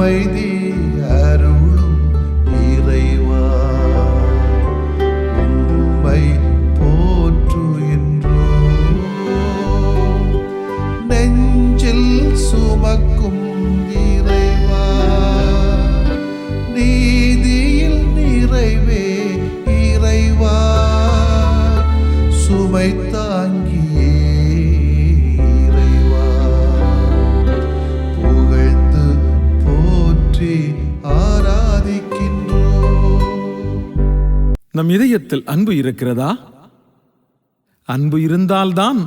அமைதி அருளும் இறைவா, உம்மை போற்றுகின்றோம். நெஞ்சில் சுமக்கும் இறைவா, நீதியில் நிறைவே இறைவா, சுமை தாங்கியே இறைவா, புகழ்ந்து போற்றி ஆராதிக்கின்றோம். நம் இதயத்தில் அன்பு இருக்கிறதா? அன்பு இருந்தால்தான்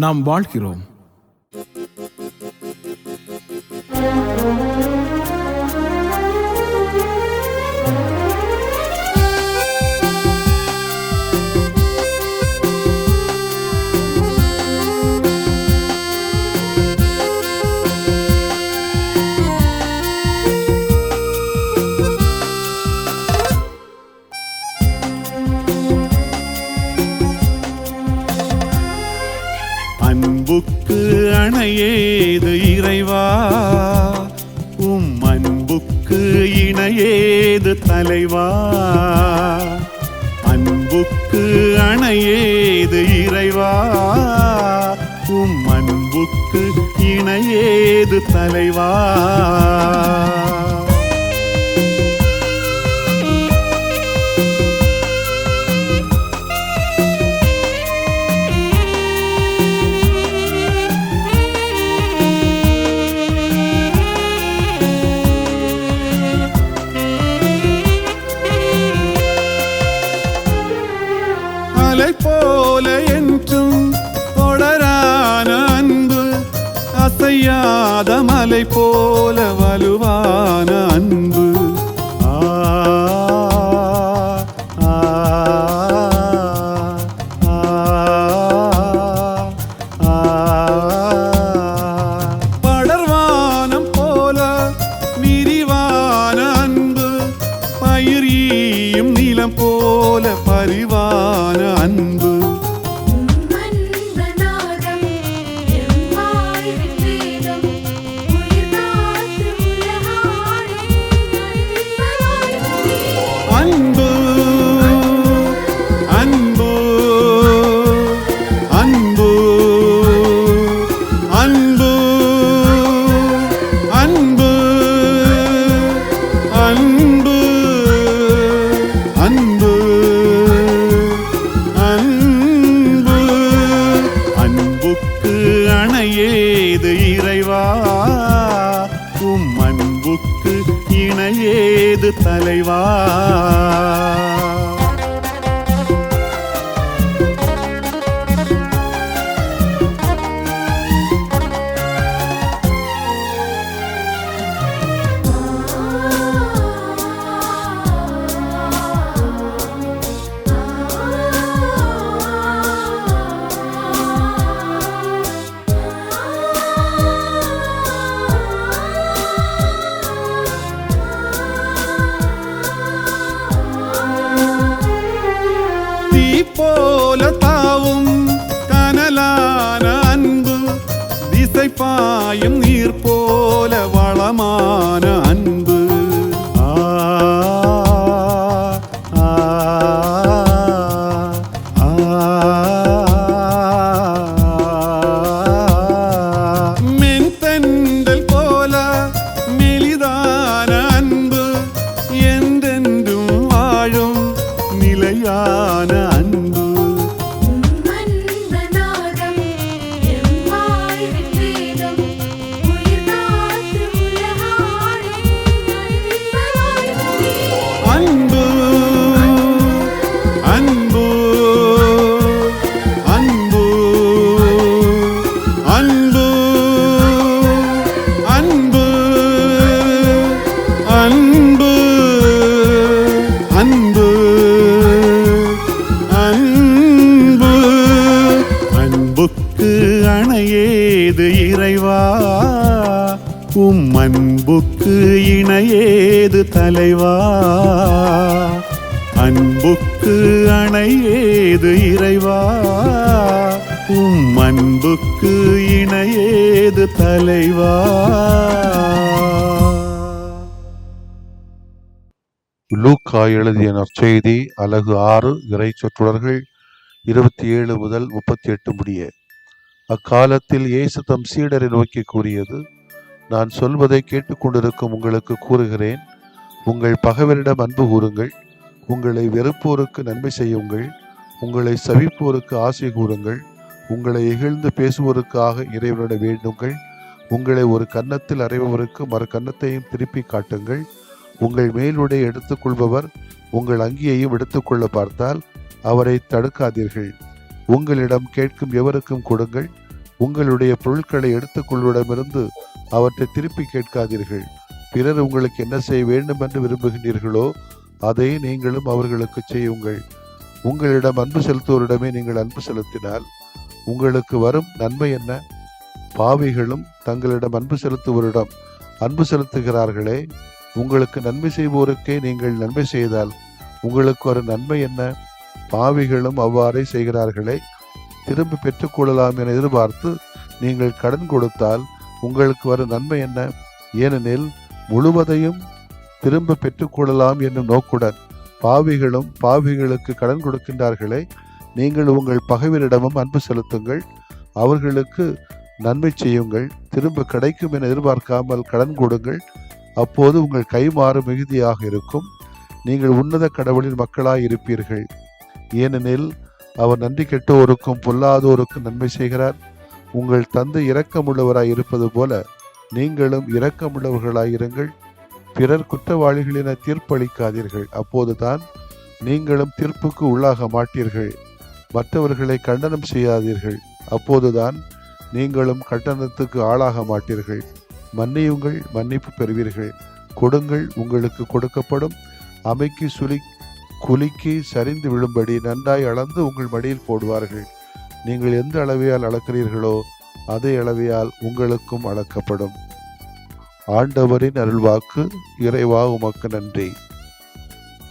நாம் வாழ்கிறோம். அன்புக்கு அணையேது இறைவா, உம் அன்புக்கு இணையேது தலைவா. அன்புக்கு அணையேது இறைவா, உம் அன்புக்கு இணையேது தலைவா. மலை போல என்றும் தொடரான அன்பு, அசையாத மலை போல வலுவான அன்பு. படர்வானம் போல விரிவான அன்பு, பயிர் ஈயும் நிலம் போல பரிவான அன்பு. அன்பு அன்பு அன்பு அன்பு அன்பு அன்பு அன்பு அன்பு. அன்புக்கு அணையேது இறைவா, உம் அன்புக்கு இணையேது தலைவா. போல தாவும் கனலான அன்பு, திசை பாயும் நீர் போல வளமான அன்பு. மென்தண்டல் போல மெலிதான அன்பு, என்றென்றும் வாழும் நிலையான அன்பு. அன்பு அன்பு அன்பு அன்பு அன்பு அன்பு அன்பு அன்பு. அன்புக்கு அணையேது இறைவா, உம் அன்புக்கு இணையேது தலைவா. அன்புக்கு அணையேது இறைவா, உம் அன்புக்கு இணையேது தலைவா. லூக்கா எழுதிய நற்செய்தி அலகு 6 இறை சொற்றொடர்கள் 27 முதல் 38 முடிய. அக்காலத்தில் இயேசு தம் சீடரை நோக்கி கூறியது, நான் சொல்வதை கேட்டுக்கொண்டிருக்கும் உங்களுக்கு கூறுகிறேன், உங்கள் பகைவரிடம் அன்பு கூறுங்கள், உங்களை வெறுப்போருக்கு நன்மை செய்யுங்கள், உங்களை சபிப்போருக்கு ஆசை கூறுங்கள், உங்களை இகழ்ந்து பேசுவோருக்காக இறைவனிடம் வேண்டுங்கள், உங்களை ஒரு கன்னத்தில் அறைபவருக்கு மறு கன்னத்தையும் திருப்பி காட்டுங்கள், உங்கள் மேலுடை எடுத்துக்கொள்பவர் உங்கள் அங்கியையும் எடுத்துக்கொள்ள பார்த்தால் அவரை தடுக்காதீர்கள், உங்களிடம் கேட்கும் எவருக்கும் கொடுங்கள், உங்களுடைய பொருட்களை எடுத்துக்கொள்வதிடமிருந்து அவற்றை திருப்பி கேட்காதீர்கள், பிறர் உங்களுக்கு என்ன செய்ய வேண்டும் என்று விரும்புகின்றீர்களோ அதை நீங்களும் அவர்களுக்கு செய்யுங்கள், உங்களிடம் அன்பு செலுத்துவோரிடமே நீங்கள் அன்பு செலுத்தினால் உங்களுக்கு வரும் நன்மை என்ன? பாவிகளும் தங்களிடம் அன்பு செலுத்துவோரிடம் அன்பு செலுத்துகிறார்களே, உங்களுக்கு நன்மை செய்வோருக்கே நீங்கள் நன்மை செய்தால் உங்களுக்கு ஒரு நன்மை என்ன? பாவிகளும் அவ்வாறே செய்கிறார்களே, திரும்ப பெற்றுக்கொள்ளலாம் என எதிர்பார்த்து நீங்கள் கடன் கொடுத்தால் உங்களுக்கு வரும் நன்மை என்ன? ஏனெனில் முழுவதையும் திரும்ப பெற்றுக்கொள்ளலாம் என்னும் நோக்குடன் பாவிகளும் பாவிகளுக்கு கடன் கொடுக்கின்றார்களே, நீங்கள் உங்கள் பகைவரிடமும் அன்பு செலுத்துங்கள், அவர்களுக்கு நன்மை செய்யுங்கள், திரும்ப கிடைக்கும் என எதிர்பார்க்காமல் கடன் கொடுங்கள், அப்போது உங்கள் கைமாறு மிகுதியாக இருக்கும், நீங்கள் உன்னத கடவுளின் மக்களாய் இருப்பீர்கள். ஏனெனில் அவர் நன்றி கெட்டோருக்கும் பொல்லாதோருக்கும் நன்மை செய்கிறார். உங்கள் தந்தை இரக்கமுள்ளவராய் இருப்பது போல நீங்களும் இரக்கமுள்ளவர்களாயிருங்கள். பிறர் குற்றவாளிகள் என தீர்ப்பளிக்காதீர்கள், அப்போதுதான் நீங்களும் தீர்ப்புக்கு உள்ளாக மாட்டீர்கள். மற்றவர்களை கண்டனம் செய்யாதீர்கள், அப்போதுதான் நீங்களும் கண்டனத்துக்கு ஆளாக மாட்டீர்கள். மன்னியுங்கள், மன்னிப்பு பெறுவீர்கள். கொடுங்கள், உங்களுக்கு கொடுக்கப்படும். அமைக்கு குலுக்கி சரிந்து விழும்படி நன்றாய் அளந்து உங்கள் மடியில் போடுவார்கள். நீங்கள் எந்த அளவையால் அளக்கிறீர்களோ அதே அளவையால் உங்களுக்கும் அளக்கப்படும். ஆண்டவரின் அருள்வாக்கு. இறைவா உமக்கு நன்றி.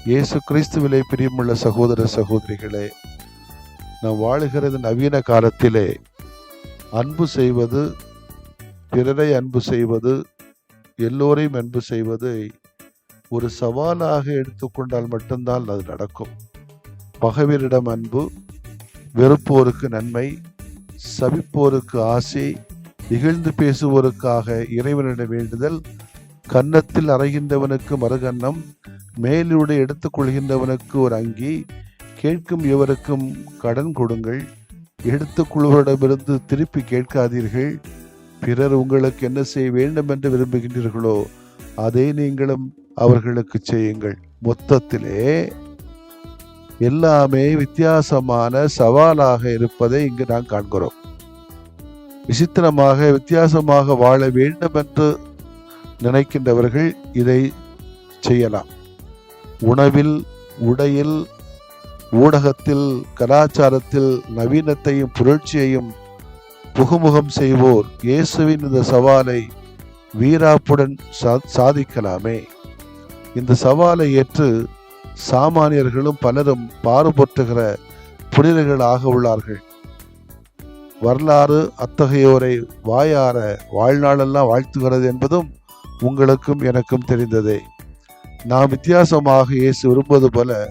இயேசு கிறிஸ்துவிலே பிரியமுள்ள சகோதர சகோதரிகளே, நாம் வாழுகிறது நவீன காலத்திலே அன்பு செய்வது, பிறரை அன்பு செய்வது, எல்லோரையும் அன்பு செய்வதை ஒரு சவாலாக எடுத்துக்கொண்டால் மட்டும்தான் அது நடக்கும். பகைவரிடம் அன்பு, வெறுப்போருக்கு நன்மை, சபிப்போருக்கு ஆசை, இகழ்ந்து பேசுவோருக்காக இறைவனிடம் வேண்டுதல், கன்னத்தில் அறைகின்றவனுக்கு மறுகன்னம், மேலுடை எடுத்துக்கொள்கின்றவனுக்கு ஒரு அங்கி, கேட்கும் எவருக்கும் கடன் கொடுங்கள், எடுத்துக்கொள்வரிடமிருந்து திருப்பி கேட்காதீர்கள், பிறர் உங்களுக்கு என்ன செய்ய வேண்டும் என்று விரும்புகின்றீர்களோ அதை நீங்களும் அவர்களுக்கு செய்யுங்கள். மொத்தத்திலே எல்லாமே வித்தியாசமான சவாலாக இருப்பதை இங்கு நாம் காண்கிறோம். விசித்திரமாக வித்தியாசமாக வாழ வேண்டும் என்று நினைக்கின்றவர்கள் இதை செய்யலாம். உணவில், உடையில், ஊடகத்தில், கலாச்சாரத்தில் நவீனத்தையும் புரட்சியையும் புகுமுகம் செய்வோர் இயேசுவின் இந்த சவாலை வீராப்புடன் சாதிக்கலாமே. இந்த சவாலை ஏற்று சாமானியர்களும் பலரும் பாறுபற்றுகிற புனிதர்களாக உள்ளார்கள். வரலாறு அத்தகையோரை வாயார வாழ்நாளெல்லாம் வாழ்த்துகிறது என்பதும் உங்களுக்கும் எனக்கும் தெரிந்ததே. நாம் வித்தியாசமாக இயேசு விரும்புவது போல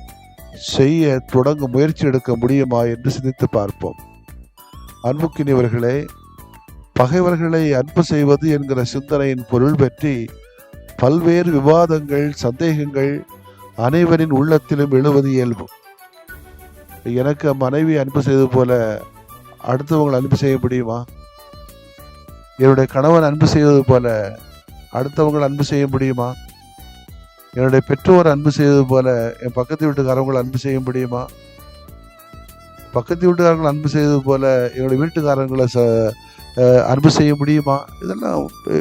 செய்ய தொடங்க முயற்சி எடுக்க முடியுமா என்று சிந்தித்து பார்ப்போம். அன்புக்கினியவர்களே, பகைவர்களை அன்பு செய்வது என்கிற சிந்தனையின் பொருள் பற்றி பல்வேறு விவாதங்கள், சந்தேகங்கள் அனைவரின் உள்ளத்திலும் எழுவது இயல்பு. எனக்கு மனைவி அன்பு செய்வது போல அடுத்தவங்களை அன்பு செய்ய முடியுமா? என்னுடைய கணவன் அன்பு செய்வது போல அடுத்தவங்களை அன்பு செய்ய முடியுமா? என்னுடைய பெற்றோர் அன்பு செய்வது போல என் பக்கத்து வீட்டுக்காரங்களை அன்பு செய்ய முடியுமா? பக்கத்து வீட்டுக்காரங்களை அன்பு செய்வது போல என்னுடைய வீட்டுக்காரங்களை அன்பு செய்ய முடியுமா? இதெல்லாம்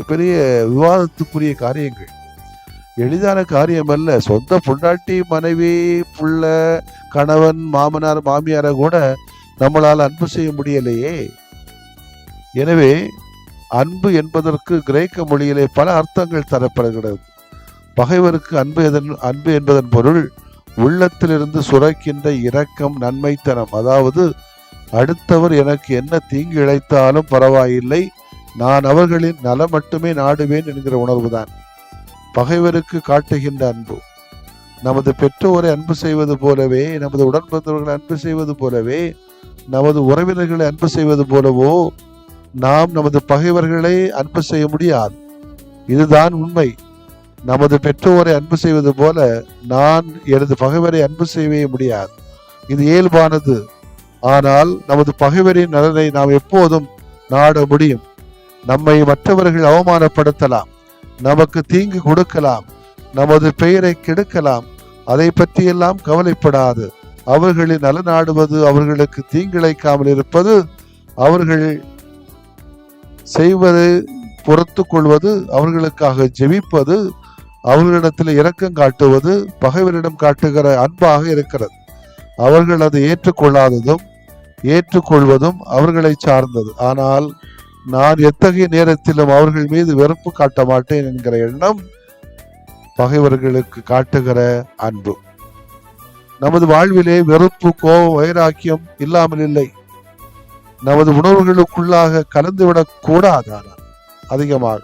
பெரிய விவாதத்துக்குரிய காரியங்கள், எளிதான காரியம் அல்ல. சொந்த பொண்டாட்டி, மனைவி, புள்ள, கணவன், மாமனார், மாமியாரை கூட நம்மளால் அன்பு செய்ய முடியலையே. எனவே அன்பு என்பதற்கு கிரேக்க மொழியிலே பல அர்த்தங்கள் தரப்படுகிறது. பகைவருக்கு அன்பு என்பதன் பொருள் உள்ளத்திலிருந்து சுரக்கின்ற இரக்கம், நன்மைத்தனம். அதாவது அடுத்தவர் எனக்கு என்ன தீங்கு இழைத்தாலும் பரவாயில்லை, நான் அவர்களின் நலம் மட்டுமே நாடுவேன் என்கிற உணர்வுதான் பகைவருக்கு காட்டுகின்ற அன்பு. நமது பெற்றோரை அன்பு செய்வது போலவே, நமது உடன்பிறந்தவர்களை அன்பு செய்வது போலவே, நமது உறவினர்களை அன்பு செய்வது போலவோ நாம் நமது பகைவர்களை அன்பு செய்ய முடியாது. இதுதான் உண்மை. நமது பெற்றோரை அன்பு செய்வது போல நான் எனது பகைவரை அன்பு செய்யவே முடியாது. இது இயல்பானது. ஆனால் நமது பகைவரின் நலனை நாம் எப்போதும் நாட முடியும். நம்மை மற்றவர்கள் அவமானப்படுத்தலாம், நமக்கு தீங்கு கொடுக்கலாம், நமது பெயரை கெடுக்கலாம். அதை பற்றியெல்லாம் கவலைப்படாது. அவர்களின் நலநாடுவது, அவர்களுக்கு தீங்கிழைக்காமல் இருப்பது, அவர்கள் செய்வது பொறுத்து கொள்வது, அவர்களுக்காக ஜெபிப்பது, அவர்களிடத்தில் இரக்கம் காட்டுவது பகைவரிடம் காட்டுகிற அன்பாக இருக்கிறது. அவர்கள் அதை ஏற்றுக்கொள்ளாததும் ஏற்றுக்கொள்வதும் அவர்களை சார்ந்தது. ஆனால் நான் எத்தகைய நேரத்திலும் அவர்கள் மீது வெறுப்பு காட்ட மாட்டேன் என்கிற எண்ணம் பகைவர்களுக்கு காட்டுகிற அன்பு. நமது வாழ்விலே வெறுப்பு, கோபம், வைராக்கியம் இல்லாமல் இல்லை. நமது உணர்வுகளுக்குள்ளாக கலந்துவிடக் கூடாது. ஆனால் அதிகமாக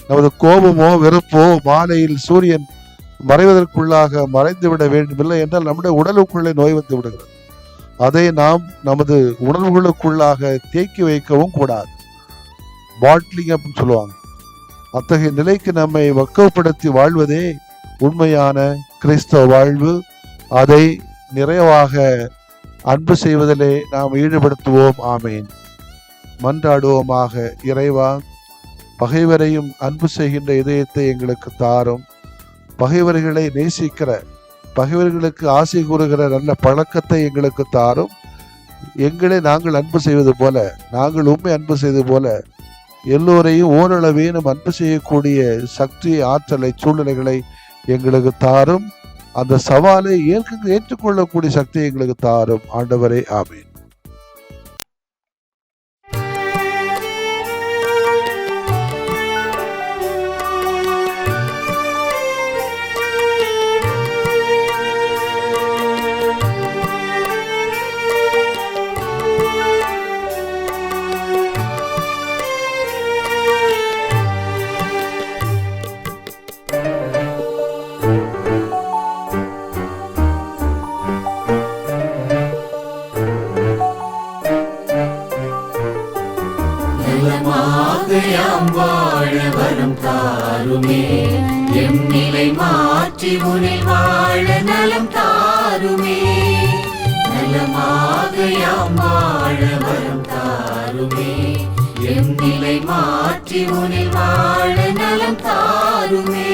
நமது கோபமோ வெறுப்போ மாலையில் சூரியன் மறைவதற்குள்ளாக மறைந்துவிட வேண்டுமில்லை என்றால் நம்முடைய உடலுக்குள்ளே நோய் வந்து விடுகிறது. அதை நாம் நமது உணர்வுகளுக்குள்ளாக தேக்கி வைக்கவும் கூடாது. பாட்லிங் அப்படின்னு சொல்லுவாங்க. அத்தகைய நிலைக்கு நம்மை வக்கப்படுத்தி வாழ்வதே உண்மையான கிறிஸ்தவ வாழ்வு. அதை நிறைவாக அன்பு செய்வதிலே நாம் ஈடுபடுத்துவோம். ஆமேன். மன்றாடுவோமாக. இறைவா, பகைவரையும் அன்பு செய்கின்ற இதயத்தை எங்களுக்கு தாரும். பகைவர்களை நேசிக்கிற, பகைவர்களுக்கு ஆசை கூறுகிற நல்ல பழக்கத்தை எங்களுக்கு தாரும். எங்களை நாங்கள் அன்பு செய்வது போல, நாங்கள் உண்மை அன்பு செய்வது போல எல்லோரையும் ஓரளவேனும் அன்பு செய்யக்கூடிய சக்தி, ஆற்றலை, சூழ்நிலைகளை எங்களுக்கு தாரும். அந்த சவாலை ஏற்றுக்கொள்ளக்கூடிய சக்தியை எங்களுக்கு தாரும். ஆண்டவரே, ஆமீன். வாழ வரம் தாருமே, எம் நிலை மாற்றி உனில் வாழ நலம் தாருமே. நலமாக யாம் வாழ வரம் தாருமே, எம் நிலை மாற்றி உனில் வாழ நலம் தாருமே.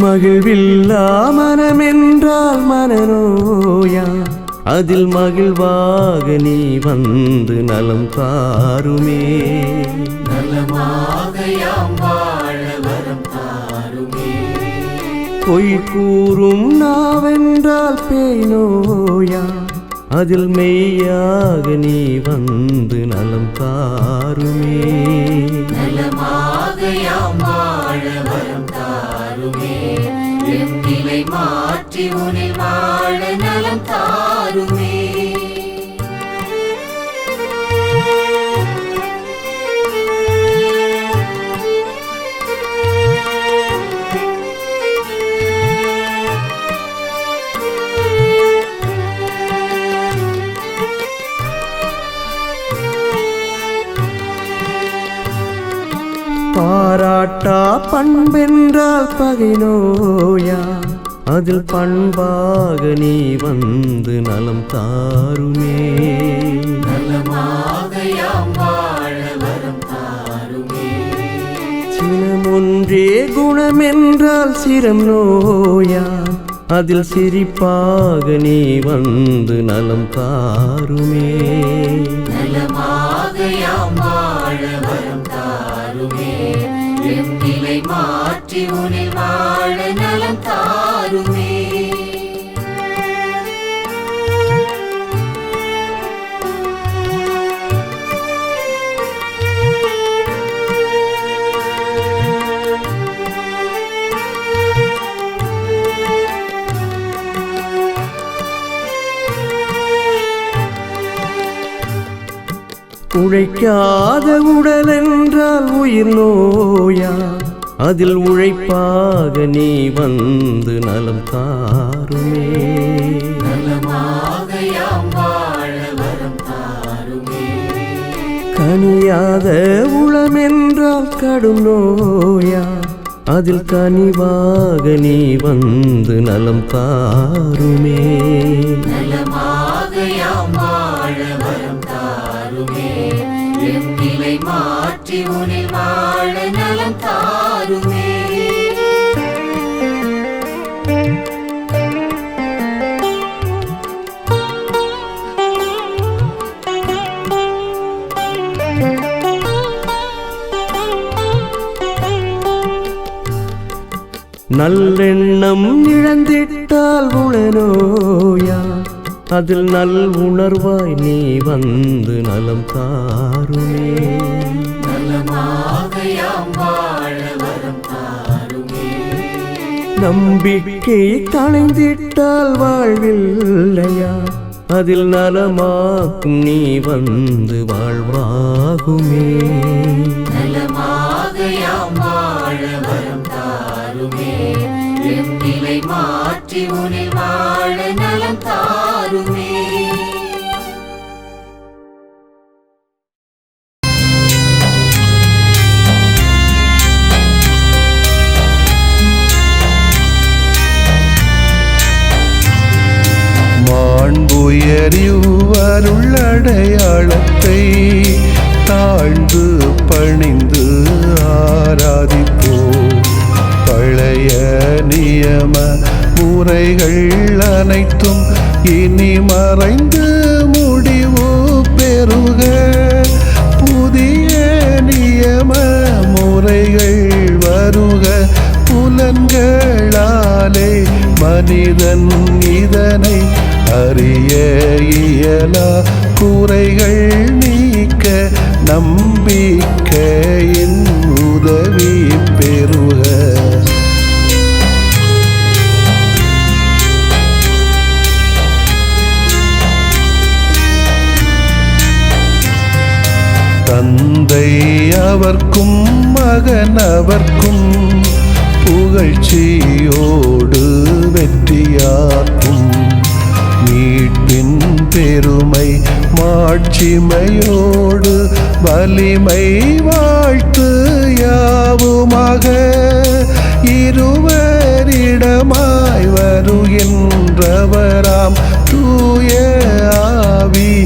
மகிழ்வில்லா மனமென்றால் மனநோயா, அதில் மகிழ்வாக நீ வந்து நலம் தாருமே. நலமாக யாம் வாழ வரம் தாருமே. பொய் கூறும் நாவென்றால் பேய் நோயா, அதில் மெய்யாக நீ வந்து நலம் தாருமே. நலமாக யாம் வாழ வரம் தாருமே, எம் நிலை மாற்றி உனில் வாழ நலம் தாருமே. பாராட்டா பண்பென்றால் பகை நோயா, அதில் பண்பாக நீ வந்து நலம் தாருமே. நலமாக யாம் வாழ வரம் தாருமே. சினமொன்றே குணமென்றால் சிரம் நோயா, அதில் சிரிப்பாக நீ வந்து நலம் தாருமே. நலமாக யாம் வாழ வரம் தாருமே, எம் நிலை மாற்றி உனில் வாழ நலம் தாருமே. உழைக்காத உடல் என்றால் உயிர் நோயா, அதில் உழைப்பாக நீ வந்து நலம் தாருமே. நலமாக யாம் வாழ வரம் தாருமே. கனியாத உளம் என்றால் கடும் நோயா, அதில் கனிவாக நீ வந்து நலம் தாருமே. நலமாக யாம் வாழ வரம் தாருமே. எம் நிலை மாற்றி உனில் வாழ நலம் தாருமே. நல்லெண்ணம் இழந்திட்டால் உளநோயா, அதில் நல் உணர்வாய் நீ வந்து நலம் தாருமே. நலமாக யாம் வாழ வரம் தாருமே. நம்பிக்கை களைந்திட்டால் வாழ்வில்லையா, அதில் நலமாக்கும் நீ வந்து வாழ்வாகுமே. நலமாக யாம் வாழ வரம் தாருமே. எம் நிலை மாற்றி உனில் வாழ நலம் தாருமே. மாண்புயரிவருள்ளடையாளத்தை தாழ்ந்து பணிந்து ஆராதிப்போம். பழைய நியம முறைகள் அனைத்தும் இனி மறைந்து முடிவு பெறுக. புதிய நியம முறைகள் வருக. புலன்களாலே மனிதன் இதனை அறிய இயலா. குறைகள் நீக்க நம்பிக்கையின் உதவி பெறுக. தந்தை அவர்க்கும் மகன் அவர்க்கும் புகழ்ச்சியோடு வெற்றியாக்கும். மீட்பின் பெருமை மாட்சிமையோடு வலிமை வாழ்த்து யாவுமாக. இருவரிடமாய் வருகின்றவராம் தூய ஆவியானவர்க்கும்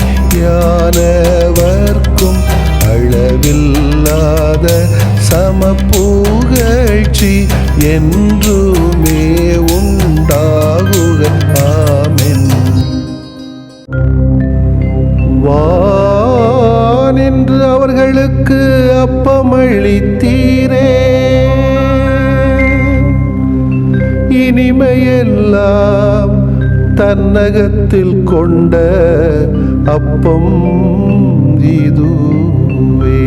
அளவில்லாத சமப்புகழ்ச்சி என்றுமே உண்டாகுக. ஆமென். வானின்று அவர்களுக்கு அப்பமளித்தீரே, இனிமையெல்லாம் தன்னகத்தில் கொண்ட அப்பம் இதுவே.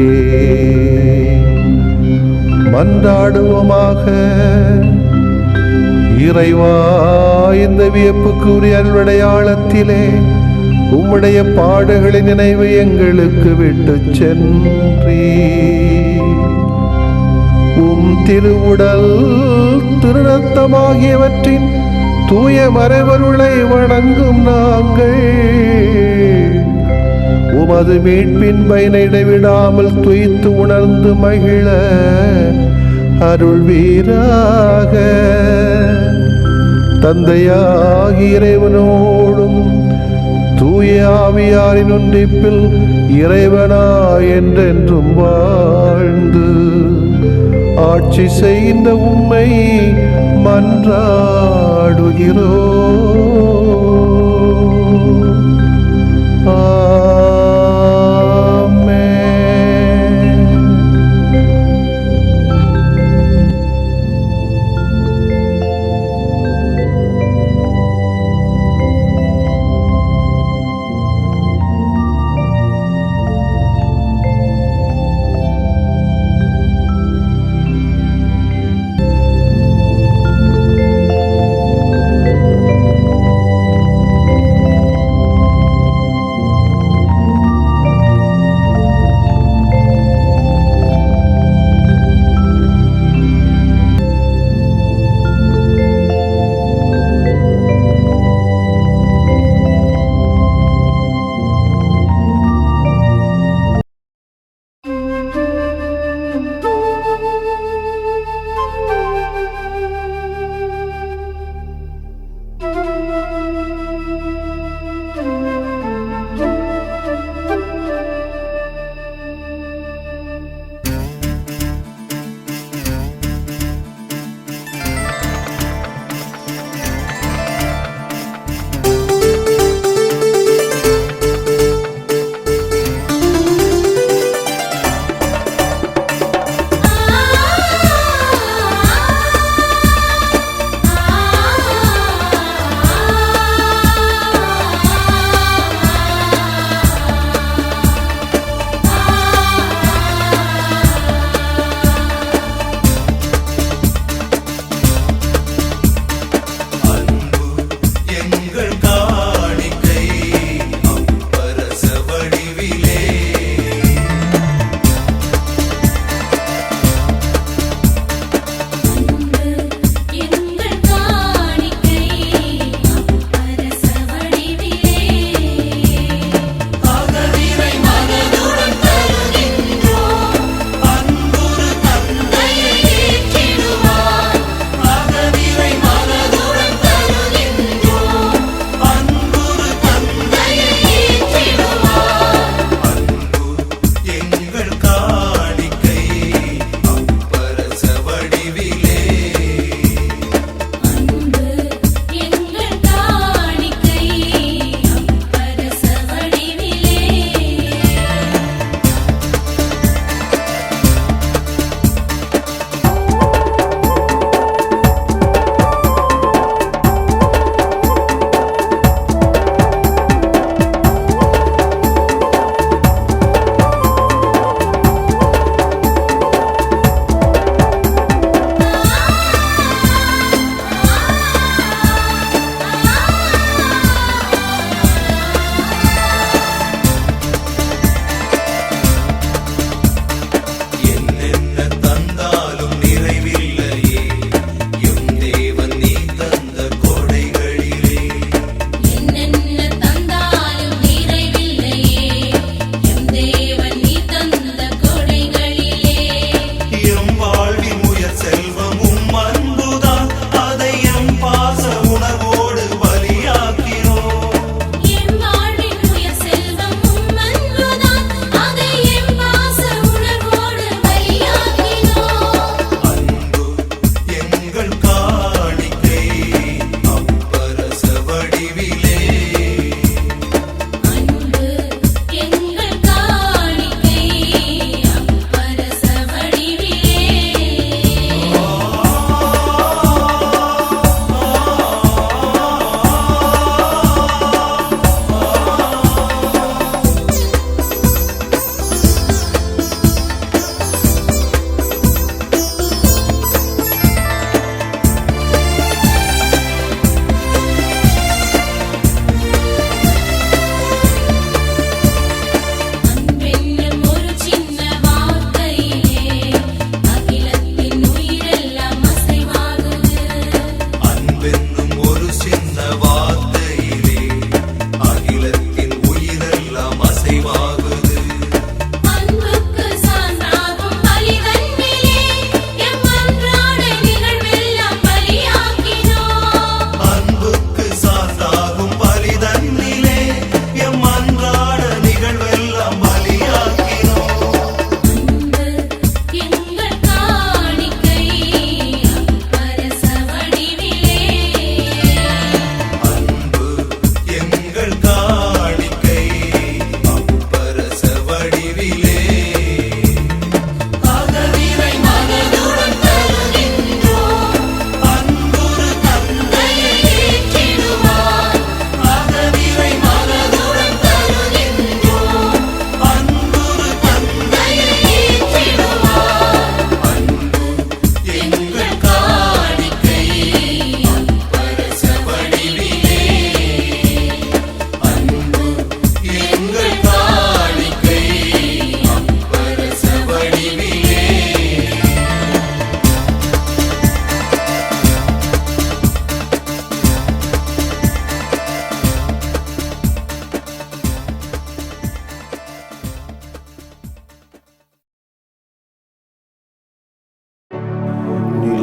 மன்றாடுவோமாக. இறைவா, இந்த வியப்புக்குரிய அருளடையாளத்திலே உம்முடைய பாடுகளின் நினைவு எங்களுக்கு விட்டு சென்றீ. உம் திருவுடல் திருரத்தமாகியவற்றின் தூய மறைபொருளை வணங்கும் நாங்கள் உமது மீட்பின் பயனை இடைவிடாமல் துய்த்து உணர்ந்து மகிழ அருள்வீராக. தந்தையாகிய இறைவனோடும் தூய ஆவியாரின் ஒன்றிப்பில் இறைவனா என்றென்றும் வாழ்ந்து ஆட்சி செய்கின்ற உம்மை மன்றாடுகிறோம். ஆமென்.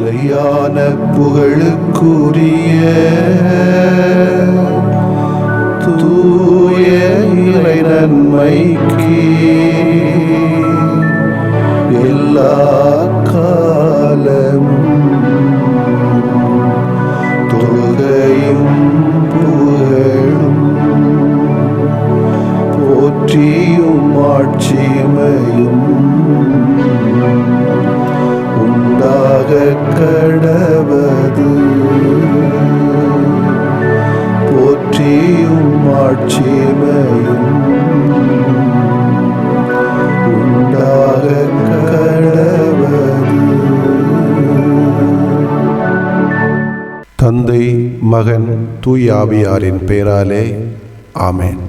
நிலையான புகழுக்குரிய தூய இறை நன்மைக்கு எல்லா காலமும் தொழுகையும் புகழும் போற்றியும் ஆட்சிமையும் உண்டாக கடவது. போற்றியும் ஆட்சிமையும் உண்டாக கடவது. தந்தை, மகன், தூய ஆவியாரின் பெயராலே ஆமென்.